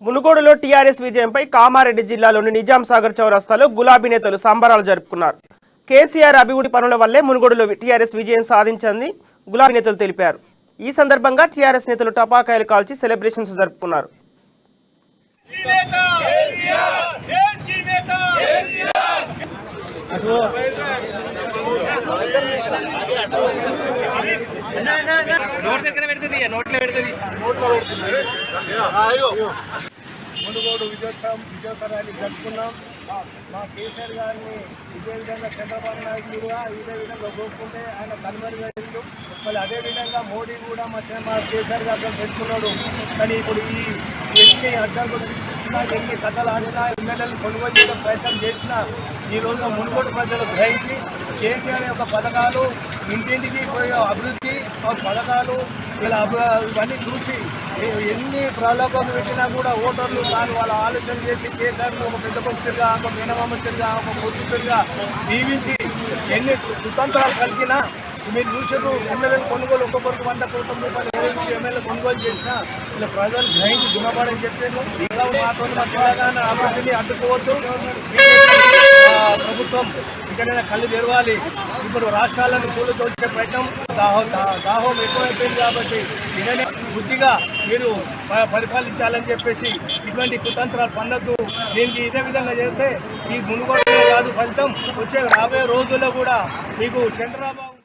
మునుగోడులో టీఆర్ఎస్ విజయంపై కామారెడ్డి జిల్లాలోని నిజాం సాగర్ చౌరస్తాలో గులాబీ నేతలు సంబరాలు జరుపుకున్నారు. కేసీఆర్ అభివృద్ధి పనుల వల్లే మునుగోడులో టీఆర్ఎస్ విజయం సాధించిందని గులాబీ నేతలు తెలిపారు. ఈ సందర్భంగా టీఆర్ఎస్ నేతలు టపాకాయలు కాల్చి సెలబ్రేషన్స్ జరుపుకున్నారు. మునుగోడు విజయోత్సవాన్ని జరుపుకున్నాం. మా కేసీఆర్ గారిని ఇదే విధంగా చంద్రబాబు నాయుడు కూడా ఇదే విధంగా కోరుకుంటే ఆయన కనుమరుగైండు. మళ్ళీ అదేవిధంగా మోడీ కూడా మా కేసీఆర్ గారితో పెట్టుకున్నాడు. కానీ ఇప్పుడు ఈ ఎన్ని అడ్డంకులు తీసుకున్నా, ఎన్ని కథలు ఆడినా, ఎమ్మెల్యేలు కొనుగోలు చేయడం ప్రయత్నం చేసినా ఈరోజు మునుగోడు ప్రజలు గ్రహించి కేసీఆర్ యొక్క పథకాలు, ఇంటింటికి పోయే అభివృద్ధి పథకాలు ఇవన్నీ చూసి ఎన్ని ప్రలోభాలు పెట్టినా కూడా ఓటర్లు దాని వాళ్ళ ఆలోచన చేసి కేసీఆర్ను ఒక పెద్ద భక్తుడిగా, ఒక మీనమామతుడిగా, ఒక పొద్దుగా దీవించి ఎన్ని కుతంత్రాలు కలిగినా మీరు చూసారు. ఎమ్మెల్యేలు కొనుగోలు ఒక్కొక్కరికి 100 కోట్ల రూపాయలు ఎమ్మెల్యే కొనుగోలు చేసినా ఇలా ప్రజలు గ్రహించి గుణపడని చెప్పాను. ఇంకా మాతో మా తెలంగాణ అభివృద్ధిని అడ్డుకోవద్దు. ప్రభుత్వం ఇక్కడైనా కళ్ళు తెరవాలి. ఇప్పుడు రాష్ట్రాలను పూలు తోచే ప్రయత్నం దాహం ఎక్కువైపోయింది కాబట్టి ఇదనే బుద్ధిగా మీరు పరిపాలించాలని చెప్పేసి ఇటువంటి కుతంత్రాలు పన్నద్దు. దీనికి ఇదే విధంగా చేస్తే ఈ మునుగోడు కాదు ఫలితం వచ్చే రాబోయే రోజుల్లో కూడా మీకు చంద్రబాబు